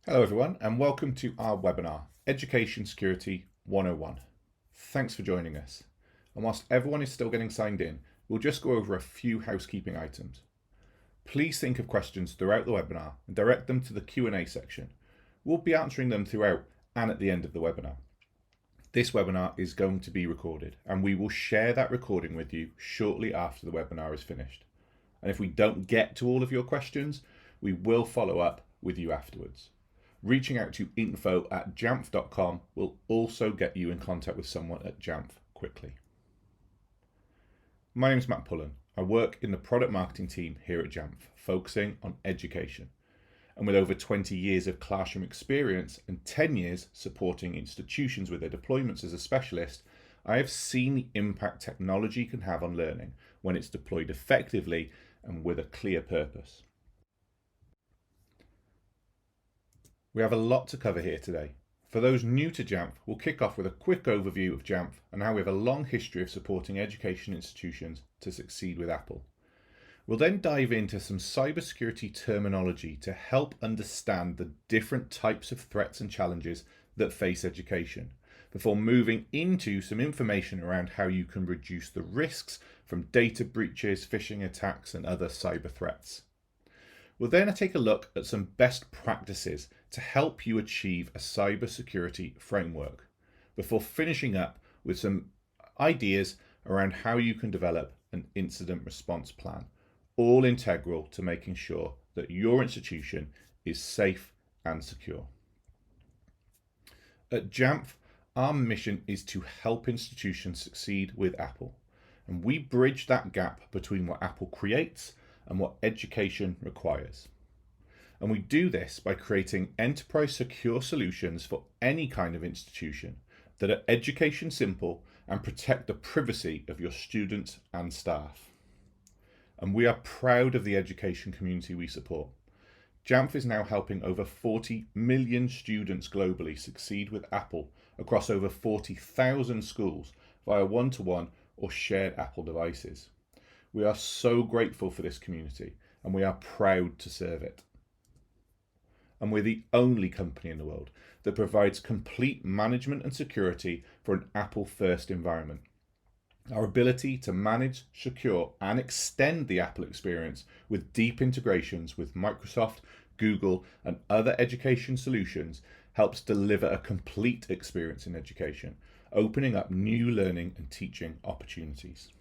Hello everyone and welcome to our webinar, Education Security 101. Thanks for joining us. And whilst everyone is still getting signed in, we'll just go over a few housekeeping items. Please think of questions throughout the webinar and direct them to the Q&A section. We'll be answering them throughout and at the end of the webinar. This webinar is going to be recorded and we will share that recording with you shortly after the webinar is finished. And if we don't get to all of your questions, we will follow up with you afterwards. Reaching out to info@jamf.com will also get you in contact with someone at Jamf quickly. My name is Matt Pullen. I work in the product marketing team here at Jamf, focusing on education. And with over 20 years of classroom experience and 10 years supporting institutions with their deployments as a specialist, I have seen the impact technology can have on learning when it's deployed effectively and with a clear purpose. We have a lot to cover here today. For those new to Jamf, we'll kick off with a quick overview of Jamf and how we have a long history of supporting education institutions to succeed with Apple. We'll then dive into some cybersecurity terminology to help understand the different types of threats and challenges that face education, before moving into some information around how you can reduce the risks from data breaches, phishing attacks, and other cyber threats. We'll then take a look at some best practices to help you achieve a cybersecurity framework, before finishing up with some ideas around how you can develop an incident response plan, all integral to making sure that your institution is safe and secure. At Jamf, our mission is to help institutions succeed with Apple, and we bridge that gap between what Apple creates and what education requires. And we do this by creating enterprise secure solutions for any kind of institution that are education simple and protect the privacy of your students and staff. And we are proud of the education community we support. Jamf is now helping over 40 million students globally succeed with Apple across over 40,000 schools via one-to-one or shared Apple devices. We are so grateful for this community and we are proud to serve it. And we're the only company in the world that provides complete management and security for an Apple first environment. Our ability to manage, secure, and extend the Apple experience with deep integrations with Microsoft, Google, and other education solutions helps deliver a complete experience in education, opening up new learning and teaching opportunities.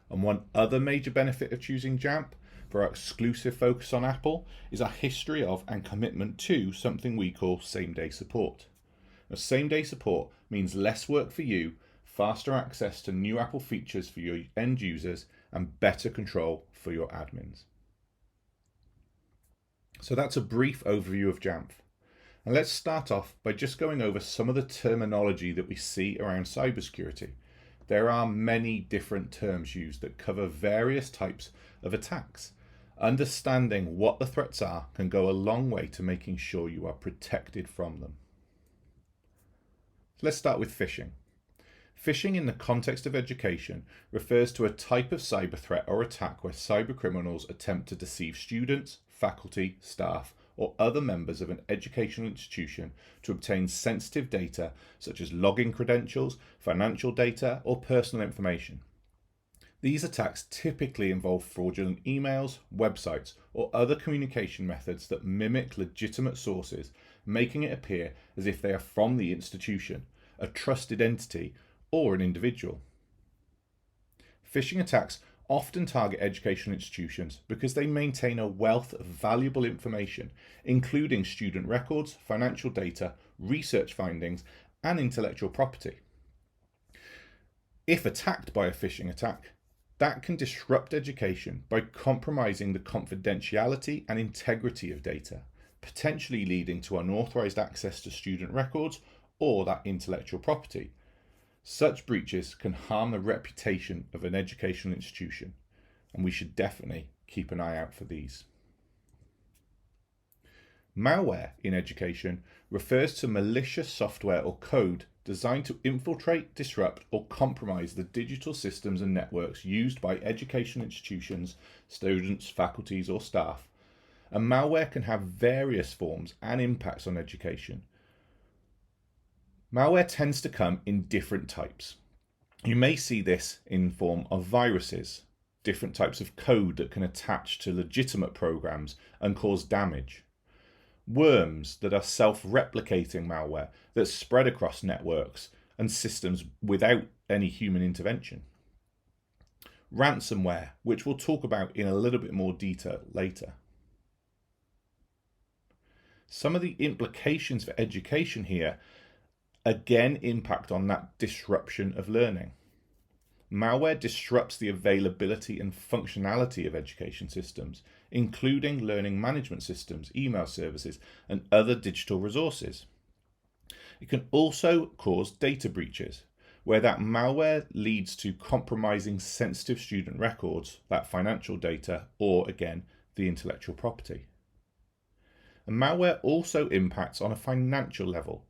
And one other major benefit of choosing Jamf for our exclusive focus on Apple is our history of and commitment to something we call same-day support. Now, same-day support means less work for you, faster access to new Apple features for your end users, and better control for your admins. So that's a brief overview of Jamf. And let's start off by just going over some of the terminology that we see around cybersecurity. There are many different terms used that cover various types of attacks. Understanding what the threats are can go a long way to making sure you are protected from them. Let's start with phishing. Phishing in the context of education refers to a type of cyber threat or attack where cybercriminals attempt to deceive students, faculty, staff, or other members of an educational institution to obtain sensitive data such as login credentials, financial data, or personal information. These attacks typically involve fraudulent emails, websites, or other communication methods that mimic legitimate sources, making it appear as if they are from the institution, a trusted entity, or an individual. Phishing attacks often target educational institutions because they maintain a wealth of valuable information, including student records, financial data, research findings, and intellectual property. If attacked by a phishing attack, that can disrupt education by compromising the confidentiality and integrity of data, potentially leading to unauthorized access to student records or that intellectual property. Such breaches can harm the reputation of an educational institution, and we should definitely keep an eye out for these. Malware in education refers to malicious software or code designed to infiltrate, disrupt, or compromise the digital systems and networks used by educational institutions, students, faculties, or staff, And malware can have various forms and impacts on education. Malware tends to come in different types. You may see this in form of viruses, different types of code that can attach to legitimate programs and cause damage. Worms that are self-replicating malware that spread across networks and systems without any human intervention. Ransomware, which we'll talk about in a little bit more detail later. Some of the implications for education here again impact on that disruption of learning. Malware disrupts the availability and functionality of education systems, including learning management systems, email services, and other digital resources. It can also cause data breaches, where that malware leads to compromising sensitive student records, that financial data, or again, the intellectual property. And malware also impacts on a financial level.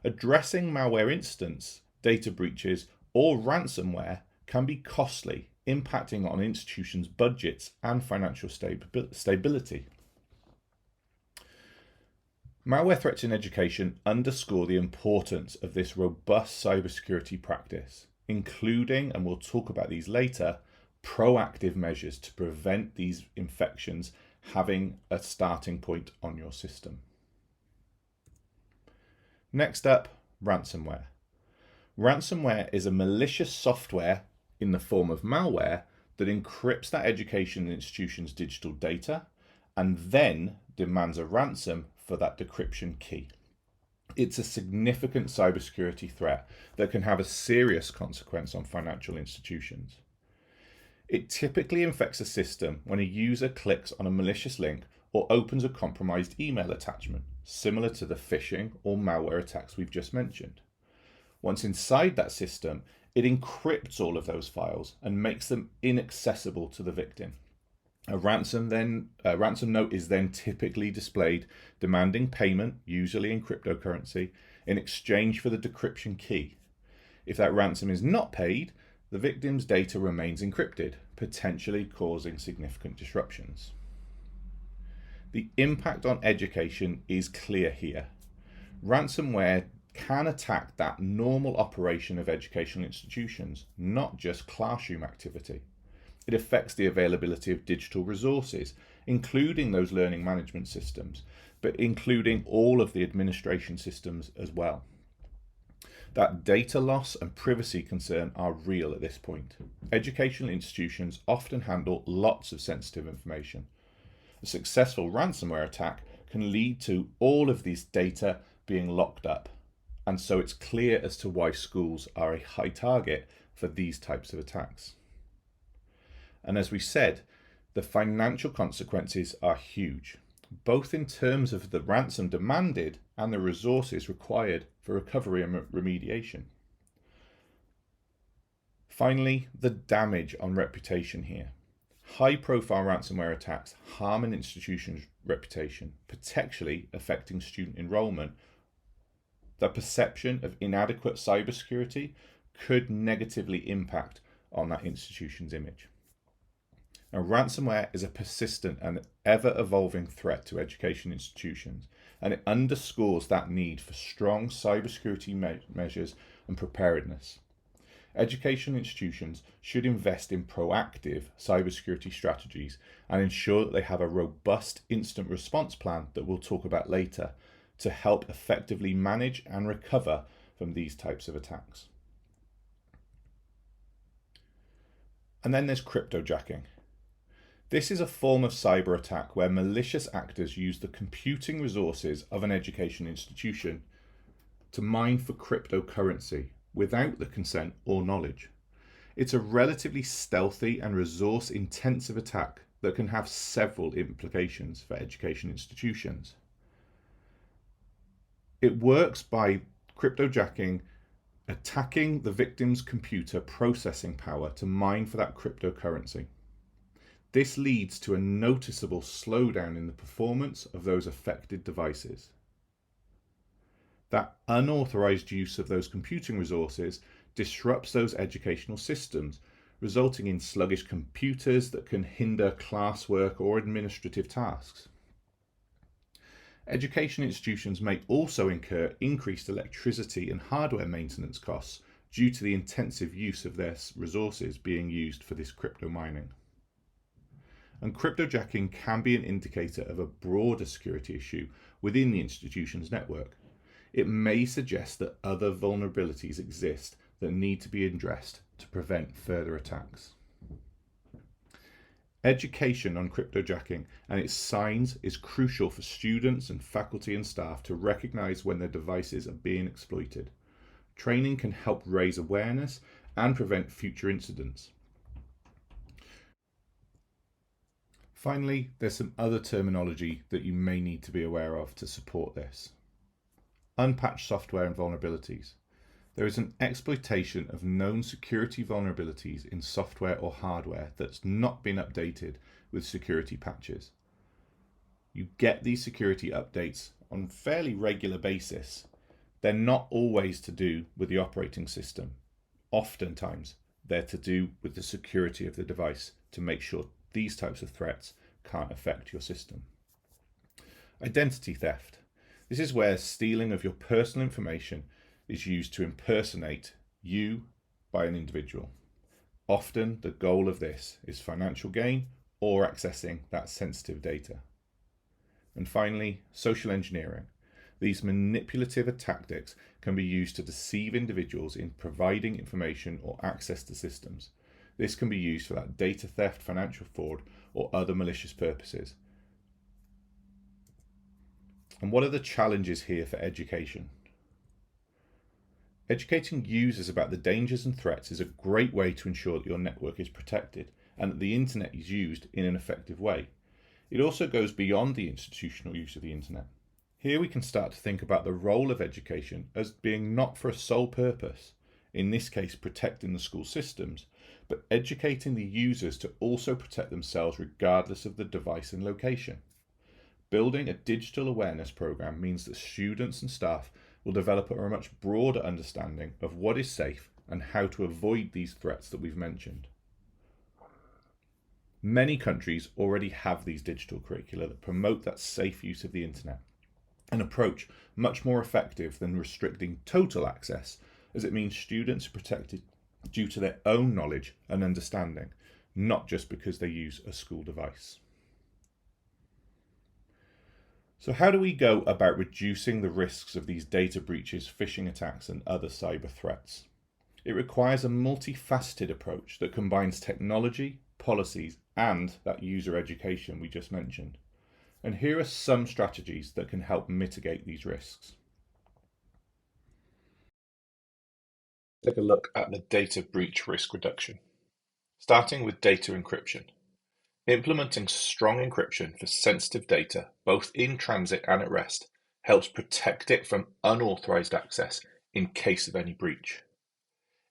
Addressing malware incidents, data breaches, or ransomware can be costly, impacting on institutions' budgets and financial stability. Malware threats in education underscore the importance of this robust cybersecurity practice, including, and we'll talk about these later, proactive measures to prevent these infections having a starting point on your system. Next up, ransomware. Ransomware is a malicious software in the form of malware that encrypts that education institution's digital data and then demands a ransom for that decryption key. It's a significant cybersecurity threat that can have a serious consequence on financial institutions. It typically infects a system when a user clicks on a malicious link or opens a compromised email attachment, similar to the phishing or malware attacks we've just mentioned. Once inside that system, it encrypts all of those files and makes them inaccessible to the victim. A ransom note is then typically displayed, demanding payment, usually in cryptocurrency, in exchange for the decryption key. If that ransom is not paid, the victim's data remains encrypted, potentially causing significant disruptions. The impact on education is clear here. Ransomware can attack that normal operation of educational institutions, not just classroom activity. It affects the availability of digital resources, including those learning management systems, but including all of the administration systems as well. That data loss and privacy concern are real at this point. Educational institutions often handle lots of sensitive information. A successful ransomware attack can lead to all of these data being locked up, and so it's clear as to why schools are a high target for these types of attacks. And as we said, the financial consequences are huge, both in terms of the ransom demanded and the resources required for recovery and remediation. Finally, the damage on reputation here. High-profile ransomware attacks harm an institution's reputation, potentially affecting student enrollment. The perception of inadequate cybersecurity could negatively impact on that institution's image. Now, ransomware is a persistent and ever-evolving threat to education institutions, and it underscores that need for strong cybersecurity measures and preparedness. Education institutions should invest in proactive cybersecurity strategies and ensure that they have a robust incident response plan that we'll talk about later to help effectively manage and recover from these types of attacks. And then there's cryptojacking. This is a form of cyber attack where malicious actors use the computing resources of an education institution to mine for cryptocurrency without the consent or knowledge. It's a relatively stealthy and resource-intensive attack that can have several implications for education institutions. It works by cryptojacking, attacking the victim's computer processing power to mine for that cryptocurrency. This leads to a noticeable slowdown in the performance of those affected devices. That unauthorized use of those computing resources disrupts those educational systems, resulting in sluggish computers that can hinder classwork or administrative tasks. Education institutions may also incur increased electricity and hardware maintenance costs due to the intensive use of their resources being used for this crypto mining. And cryptojacking can be an indicator of a broader security issue within the institution's network. It may suggest that other vulnerabilities exist that need to be addressed to prevent further attacks. Education on cryptojacking and its signs is crucial for students and faculty and staff to recognize when their devices are being exploited. Training can help raise awareness and prevent future incidents. Finally, there's some other terminology that you may need to be aware of to support this. Unpatched software and vulnerabilities. There is an exploitation of known security vulnerabilities in software or hardware that's not been updated with security patches. You get these security updates on a fairly regular basis. They're not always to do with the operating system. Oftentimes, they're to do with the security of the device to make sure these types of threats can't affect your system. Identity theft. This is where stealing of your personal information is used to impersonate you by an individual. Often the goal of this is financial gain or accessing that sensitive data. And finally, social engineering. These manipulative tactics can be used to deceive individuals in providing information or access to systems. This can be used for that data theft, financial fraud, or other malicious purposes. And what are the challenges here for education? Educating users about the dangers and threats is a great way to ensure that your network is protected and that the internet is used in an effective way. It also goes beyond the institutional use of the internet. Here we can start to think about the role of education as being not for a sole purpose, in this case protecting the school systems, but educating the users to also protect themselves regardless of the device and location. Building a digital awareness program means that students and staff will develop a much broader understanding of what is safe and how to avoid these threats that we've mentioned. Many countries already have these digital curricula that promote that safe use of the internet, an approach much more effective than restricting total access, as it means students are protected due to their own knowledge and understanding, not just because they use a school device. So how do we go about reducing the risks of these data breaches, phishing attacks, and other cyber threats? It requires a multifaceted approach that combines technology, policies, and that user education we just mentioned. And here are some strategies that can help mitigate these risks. Take a look at the data breach risk reduction. Starting with data encryption. Implementing strong encryption for sensitive data, both in transit and at rest, helps protect it from unauthorized access in case of any breach.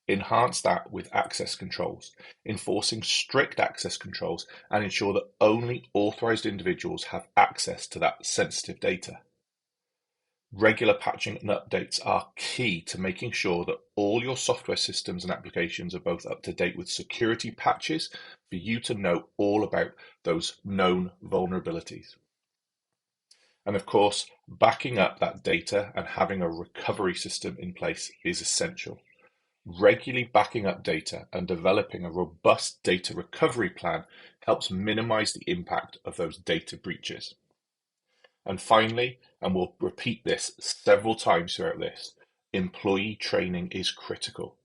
Enhance that with access controls, enforcing strict access controls and ensure that only authorized individuals have access to that sensitive data. Regular patching and updates are key to making sure that all your software systems and applications are both up to date with security patches for you to know all about those known vulnerabilities. And of course, backing up that data and having a recovery system in place is essential. Regularly backing up data and developing a robust data recovery plan helps minimize the impact of those data breaches. And finally, and we'll repeat this several times throughout this, employee training is critical.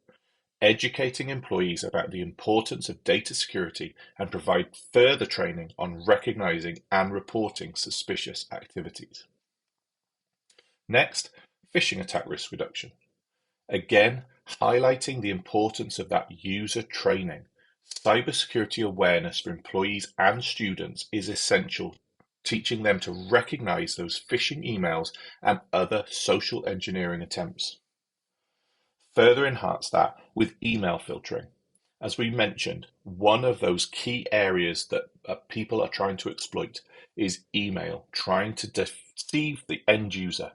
Educating employees about the importance of data security and provide further training on recognizing and reporting suspicious activities. Next, phishing attack risk reduction. Again, highlighting the importance of that user training. Cybersecurity awareness for employees and students is essential, teaching them to recognize those phishing emails and other social engineering attempts. Further enhance that with email filtering. As we mentioned, one of those key areas that people are trying to exploit is email, trying to deceive the end user.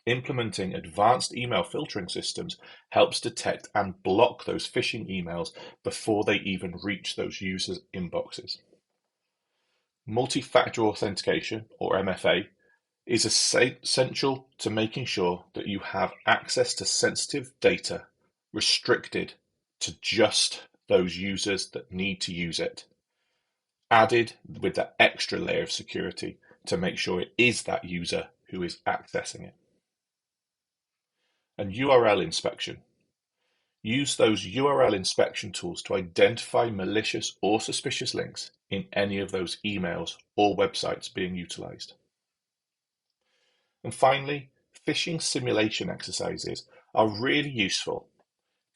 Implementing advanced email filtering systems helps detect and block those phishing emails before they even reach those users' inboxes. Multi-factor authentication, or MFA, is essential to making sure that you have access to sensitive data restricted to just those users that need to use it, added with that extra layer of security to make sure it is that user who is accessing it. And URL inspection. Use those URL inspection tools to identify malicious or suspicious links in any of those emails or websites being utilized. And finally, phishing simulation exercises are really useful.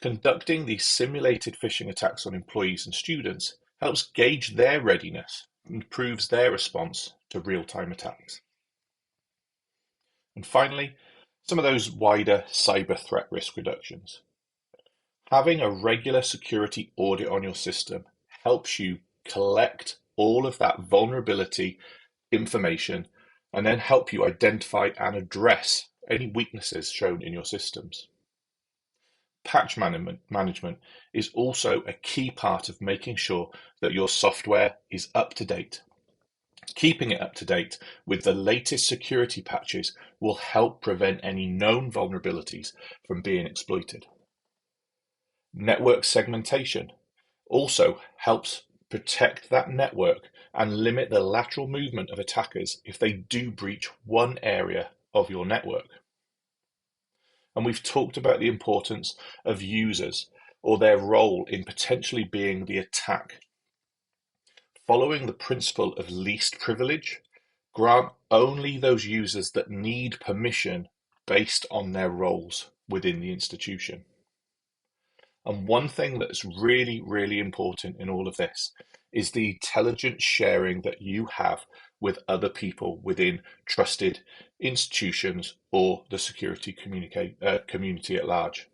Conducting these simulated phishing attacks on employees and students helps gauge their readiness and improves their response to real-time attacks. And finally, some of those wider cyber threat risk reductions. Having a regular security audit on your system helps you collect all of that vulnerability information and then help you identify and address any weaknesses shown in your systems. Patch management is also a key part of making sure that your software is up to date. Keeping it up to date with the latest security patches will help prevent any known vulnerabilities from being exploited. Network segmentation also helps protect that network and limit the lateral movement of attackers if they do breach one area of your network. And we've talked about the importance of users or their role in potentially being the attack. Following the principle of least privilege, grant only those users that need permission based on their roles within the institution. And one thing that's really, really important in all of this is the intelligence sharing that you have with other people within trusted institutions or the security community at large.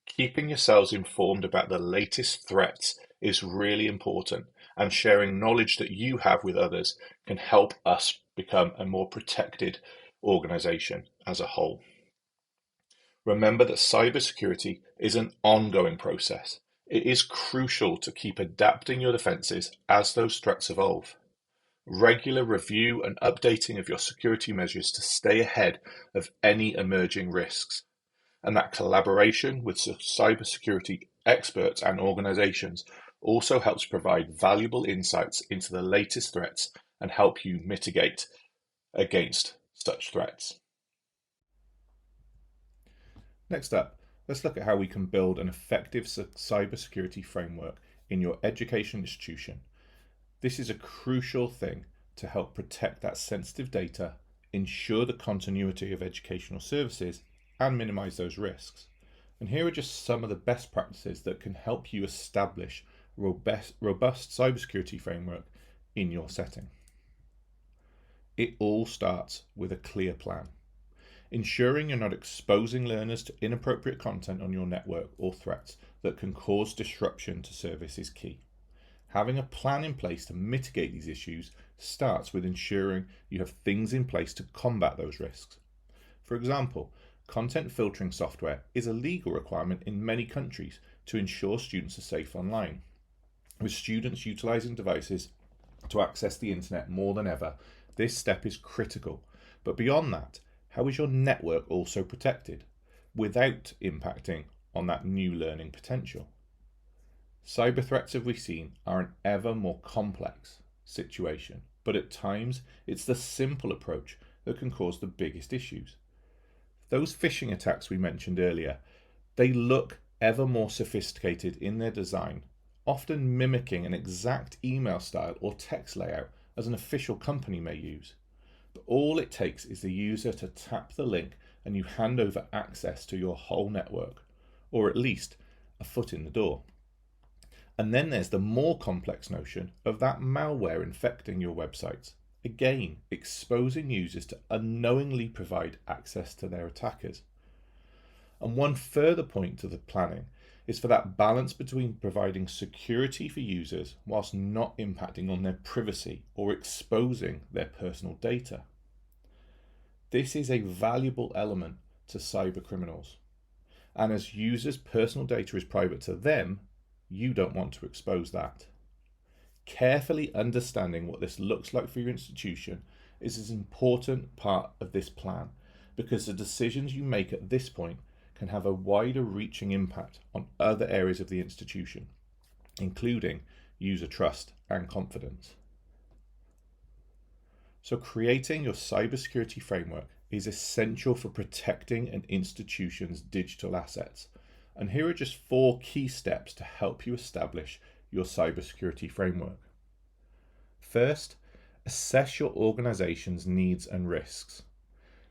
Keeping yourselves informed about the latest threats is really important, and sharing knowledge that you have with others can help us become a more protected organization as a whole. Remember that cybersecurity is an ongoing process. It is crucial to keep adapting your defenses as those threats evolve. Regular review and updating of your security measures to stay ahead of any emerging risks. And that collaboration with cybersecurity experts and organizations also helps provide valuable insights into the latest threats and help you mitigate against such threats. Next up, let's look at how we can build an effective cybersecurity framework in your education institution. This is a crucial thing to help protect that sensitive data, ensure the continuity of educational services, and minimize those risks. And here are just some of the best practices that can help you establish a robust cybersecurity framework in your setting. It all starts with a clear plan. Ensuring you're not exposing learners to inappropriate content on your network or threats that can cause disruption to service is key. Having a plan in place to mitigate these issues starts with ensuring you have things in place to combat those risks. For example, content filtering software is a legal requirement in many countries to ensure students are safe online. With students utilizing devices to access the internet more than ever, this step is critical. But beyond that, how is your network also protected without impacting on that new learning potential? Cyber threats, as we've seen, are an ever more complex situation, but at times it's the simple approach that can cause the biggest issues. Those phishing attacks we mentioned earlier, they look ever more sophisticated in their design, often mimicking an exact email style or text layout as an official company may use. But all it takes is the user to tap the link and you hand over access to your whole network, or at least a foot in the door. And then there's the more complex notion of that malware infecting your websites, again exposing users to unknowingly provide access to their attackers. And one further point to the planning is for that balance between providing security for users whilst not impacting on their privacy or exposing their personal data. This is a valuable element to cybercriminals. And as users' personal data is private to them, you don't want to expose that. Carefully understanding what this looks like for your institution is an important part of this plan because the decisions you make at this point can have a wider reaching impact on other areas of the institution, including user trust and confidence. So creating your cybersecurity framework is essential for protecting an institution's digital assets. And here are just 4 key steps to help you establish your cybersecurity framework. First, assess your organization's needs and risks.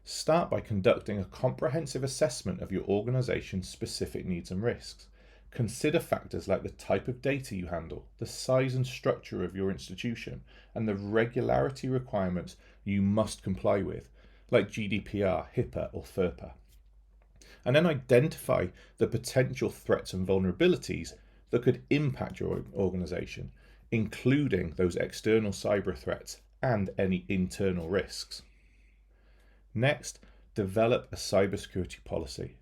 Start by conducting a comprehensive assessment of your organization's specific needs and risks. Consider factors like the type of data you handle, the size and structure of your institution, and the regularity requirements you must comply with, like GDPR, HIPAA, or FERPA. And then identify the potential threats and vulnerabilities that could impact your organization, including those external cyber threats and any internal risks. Next, develop a cybersecurity policy.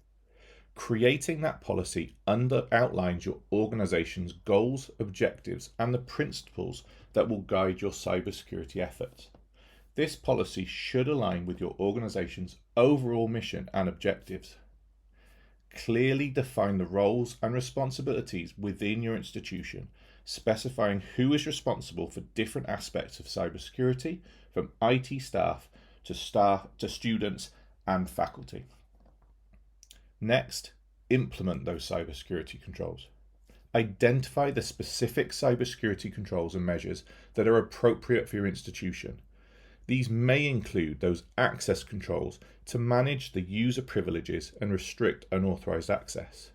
Creating that policy outlines your organization's goals, objectives, and the principles that will guide your cybersecurity efforts. This policy should align with your organization's overall mission and objectives. Clearly define the roles and responsibilities within your institution, specifying who is responsible for different aspects of cybersecurity, from IT staff to students and faculty. Next, implement those cybersecurity controls. Identify the specific cybersecurity controls and measures that are appropriate for your institution. These may include those access controls to manage the user privileges and restrict unauthorized access.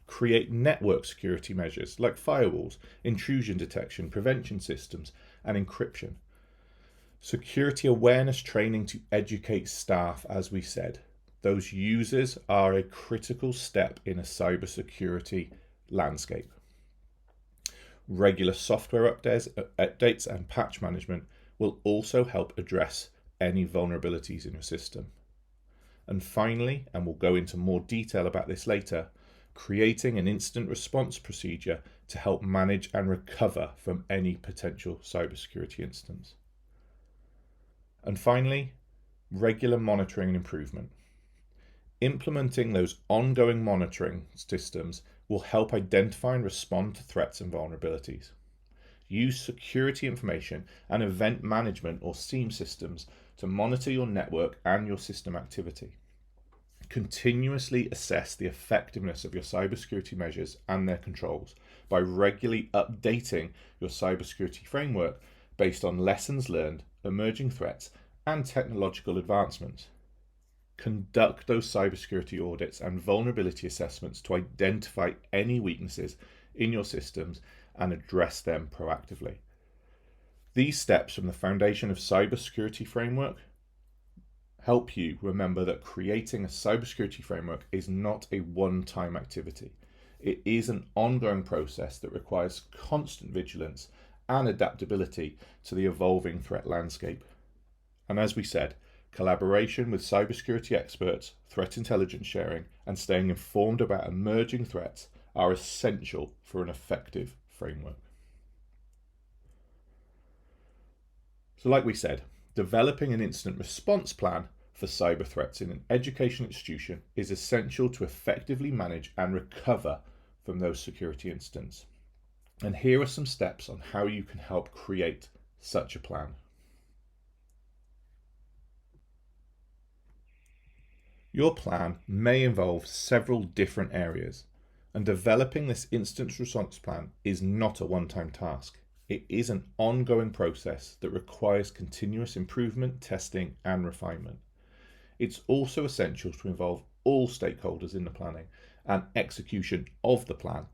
Create network security measures like firewalls, intrusion detection, prevention systems, and encryption. Security awareness training to educate staff, as we said. Those users are a critical step in a cybersecurity landscape. Regular software updates and patch management will also help address any vulnerabilities in your system. And finally, and we'll go into more detail about this later, creating an incident response procedure to help manage and recover from any potential cybersecurity incidents. And finally, regular monitoring and improvement. Implementing those ongoing monitoring systems will help identify and respond to threats and vulnerabilities. Use security information and event management or SIEM systems to monitor your network and your system activity. Continuously assess the effectiveness of your cybersecurity measures and their controls by regularly updating your cybersecurity framework based on lessons learned, emerging threats, and technological advancements. Conduct those cybersecurity audits and vulnerability assessments to identify any weaknesses in your systems and address them proactively. These steps from the foundation of cybersecurity framework help you remember that creating a cybersecurity framework is not a one-time activity. It is an ongoing process that requires constant vigilance and adaptability to the evolving threat landscape. And as we said, collaboration with cybersecurity experts, threat intelligence sharing, and staying informed about emerging threats are essential for an effective framework. So like we said, developing an incident response plan for cyber threats in an education institution is essential to effectively manage and recover from those security incidents. And here are some steps on how you can help create such a plan. Your plan may involve several different areas, and developing this incident response plan is not a one-time task. It is an ongoing process that requires continuous improvement, testing, and refinement. It's also essential to involve all stakeholders in the planning and execution of the plan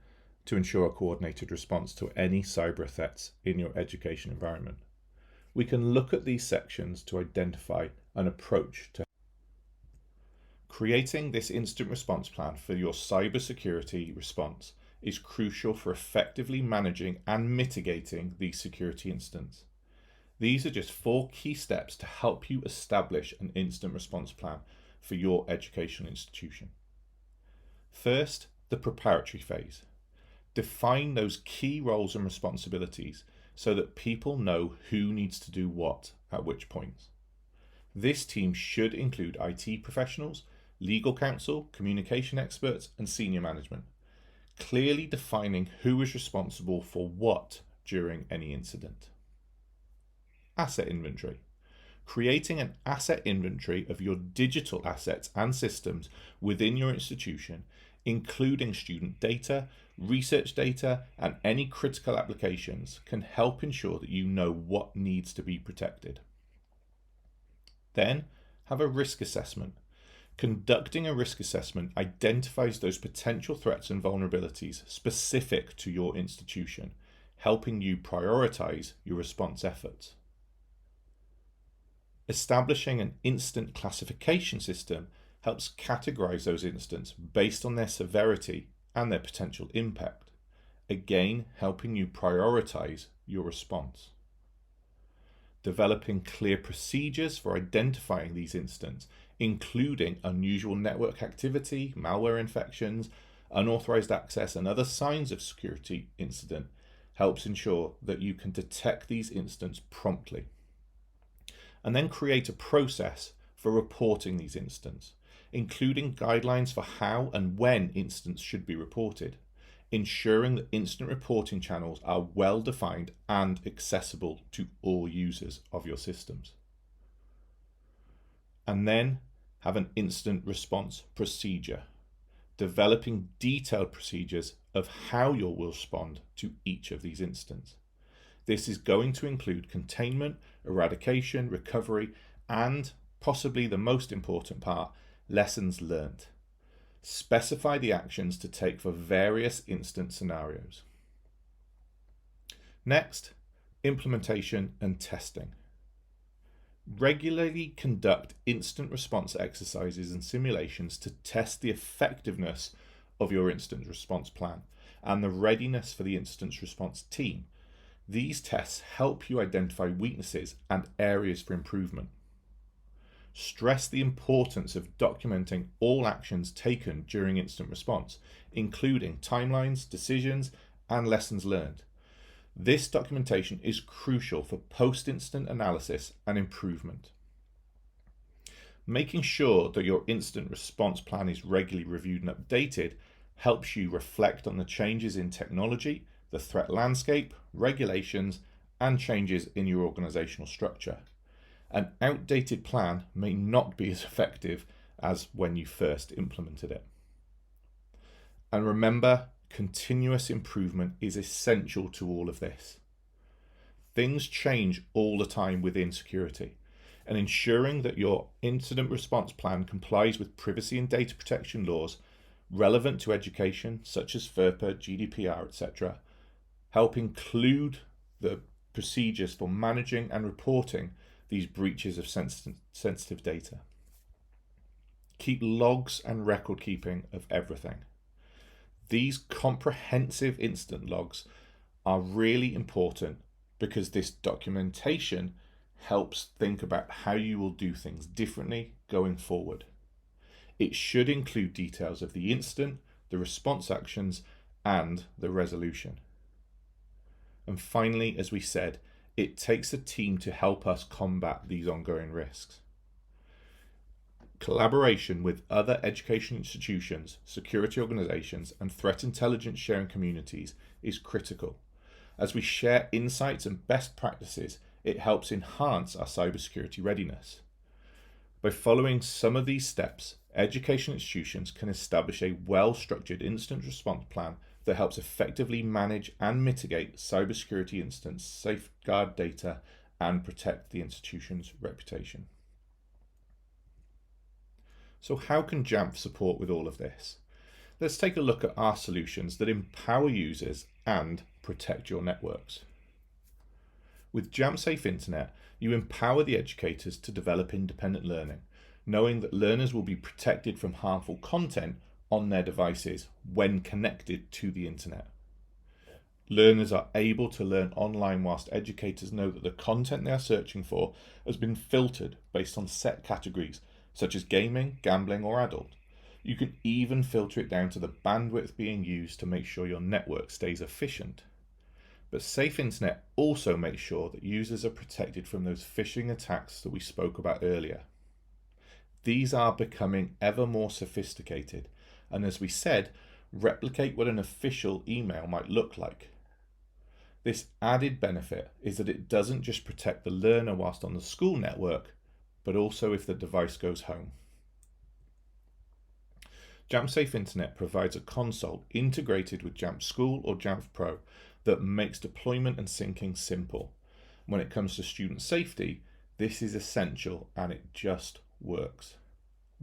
to ensure a coordinated response to any cyber threats in your education environment. We can look at these sections to identify an approach to creating this incident response plan for your cybersecurity response is crucial for effectively managing and mitigating these security incidents. These are just 4 key steps to help you establish an incident response plan for your educational institution. First, the preparatory phase. Define those key roles and responsibilities so that people know who needs to do what at which points. This team should include IT professionals, legal counsel, communication experts, and senior management, clearly defining who is responsible for what during any incident. Asset inventory. Creating an asset inventory of your digital assets and systems within your institution, including student data, research data, and any critical applications, can help ensure that you know what needs to be protected. Then, have a risk assessment. Conducting a risk assessment identifies those potential threats and vulnerabilities specific to your institution, helping you prioritize your response efforts. Establishing an incident classification system helps categorize those incidents based on their severity and their potential impact, again helping you prioritize your response. Developing clear procedures for identifying these incidents, including unusual network activity, malware infections, unauthorized access, and other signs of security incident, helps ensure that you can detect these incidents promptly. And then create a process for reporting these incidents, including guidelines for how and when incidents should be reported, ensuring that incident reporting channels are well defined and accessible to all users of your systems. And then have an incident response procedure, developing detailed procedures of how you will respond to each of these incidents. This is going to include containment, eradication, recovery, and possibly the most important part, lessons learned. Specify the actions to take for various incident scenarios. Next, implementation and testing. Regularly conduct incident response exercises and simulations to test the effectiveness of your incident response plan and the readiness for the incident response team. These tests help you identify weaknesses and areas for improvement. Stress the importance of documenting all actions taken during incident response, including timelines, decisions, and lessons learned. This documentation is crucial for post-incident analysis and improvement. Making sure that your incident response plan is regularly reviewed and updated helps you reflect on the changes in technology, the threat landscape, regulations, and changes in your organizational structure. An outdated plan may not be as effective as when you first implemented it. And remember, continuous improvement is essential to all of this. Things change all the time within security, and ensuring that your incident response plan complies with privacy and data protection laws relevant to education, such as FERPA, GDPR, etc., help include the procedures for managing and reporting these breaches of sensitive data. Keep logs and record keeping of everything. These comprehensive incident logs are really important because this documentation helps think about how you will do things differently going forward. It should include details of the incident, the response actions, and the resolution. And finally, as we said, it takes a team to help us combat these ongoing risks. Collaboration with other education institutions, security organizations, and threat intelligence sharing communities is critical. As we share insights and best practices, it helps enhance our cybersecurity readiness. By following some of these steps, education institutions can establish a well-structured incident response plan that helps effectively manage and mitigate cybersecurity incidents, safeguard data, and protect the institution's reputation. So how can Jamf support with all of this? Let's take a look at our solutions that empower users and protect your networks. With Jamf Safe Internet, you empower the educators to develop independent learning, knowing that learners will be protected from harmful content on their devices when connected to the internet. Learners are able to learn online whilst educators know that the content they are searching for has been filtered based on set categories such as gaming, gambling, or adult. You can even filter it down to the bandwidth being used to make sure your network stays efficient. But Safe Internet also makes sure that users are protected from those phishing attacks that we spoke about earlier. These are becoming ever more sophisticated, and as we said, replicate what an official email might look like. This added benefit is that it doesn't just protect the learner whilst on the school network, but also if the device goes home. Jamf Safe Internet provides a console integrated with Jamf School or Jamf Pro that makes deployment and syncing simple. When it comes to student safety, this is essential and it just works.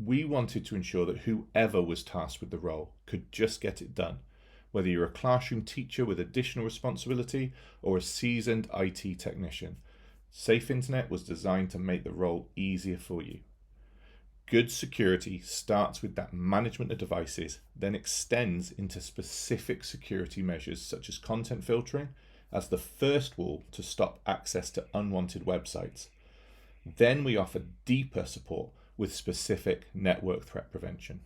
We wanted to ensure that whoever was tasked with the role could just get it done, whether you're a classroom teacher with additional responsibility or a seasoned IT technician. Safe Internet was designed to make the role easier for you. Good security starts with that management of devices, then extends into specific security measures such as content filtering as the first wall to stop access to unwanted websites. Then we offer deeper support with specific network threat prevention.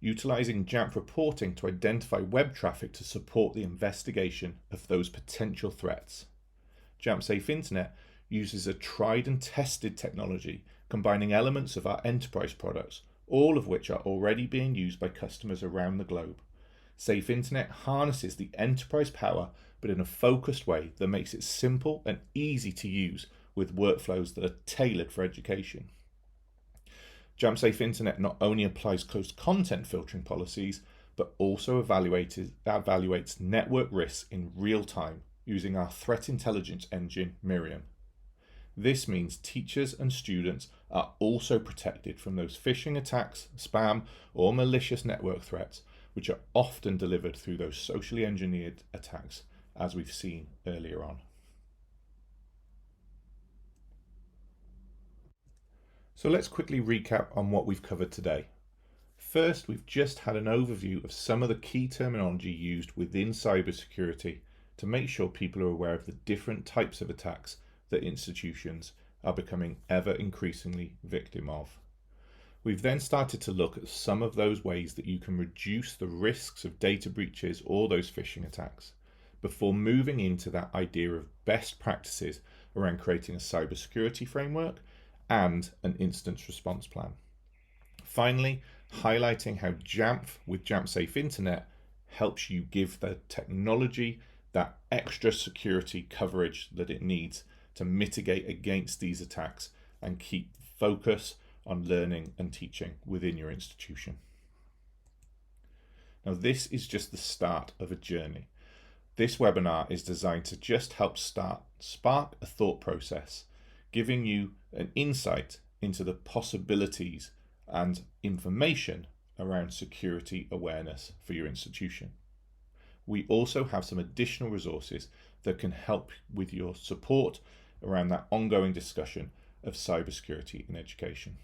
Utilizing Jamf reporting to identify web traffic to support the investigation of those potential threats. Jamf Safe Internet uses a tried and tested technology combining elements of our enterprise products, all of which are already being used by customers around the globe. Safe Internet harnesses the enterprise power, but in a focused way that makes it simple and easy to use with workflows that are tailored for education. Jamf Safe Internet not only applies close content filtering policies, but also evaluates network risks in real time using our threat intelligence engine, Miriam. This means teachers and students are also protected from those phishing attacks, spam, or malicious network threats, which are often delivered through those socially engineered attacks, as we've seen earlier on. So let's quickly recap on what we've covered today. First, we've just had an overview of some of the key terminology used within cybersecurity to make sure people are aware of the different types of attacks that institutions are becoming ever increasingly victim of. We've then started to look at some of those ways that you can reduce the risks of data breaches or those phishing attacks before moving into that idea of best practices around creating a cybersecurity framework and an incident response plan. Finally, highlighting how Jamf with Jamf Safe Internet helps you give the technology that extra security coverage that it needs to mitigate against these attacks and keep focus on learning and teaching within your institution. Now, this is just the start of a journey. This webinar is designed to just help spark a thought process, giving you an insight into the possibilities and information around security awareness for your institution. We also have some additional resources that can help with your support around that ongoing discussion of cybersecurity in education.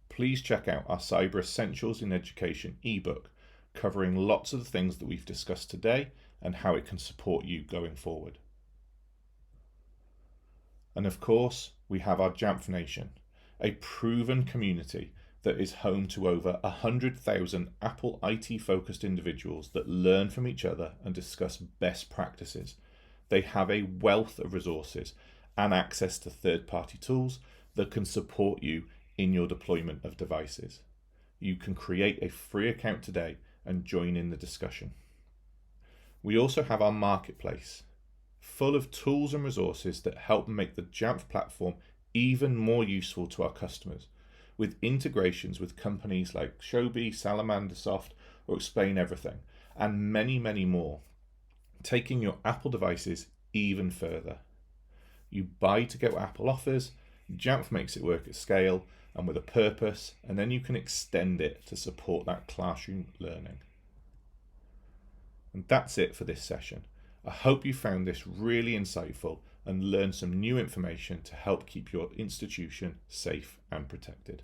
Please check out our Cyber Essentials in Education ebook, covering lots of the things that we've discussed today and how it can support you going forward. And of course, we have our Jamf Nation, a proven community that is home to over 100,000 Apple IT-focused individuals that learn from each other and discuss best practices. They have a wealth of resources and access to third-party tools that can support you in your deployment of devices. You can create a free account today and join in the discussion. We also have our marketplace, full of tools and resources that help make the Jamf platform even more useful to our customers, with integrations with companies like Shobi, Salamander Soft, or Explain Everything, and many, many more, taking your Apple devices even further. You buy to get what Apple offers, Jamf makes it work at scale and with a purpose, and then you can extend it to support that classroom learning. And that's it for this session. I hope you found this really insightful and learned some new information to help keep your institution safe and protected.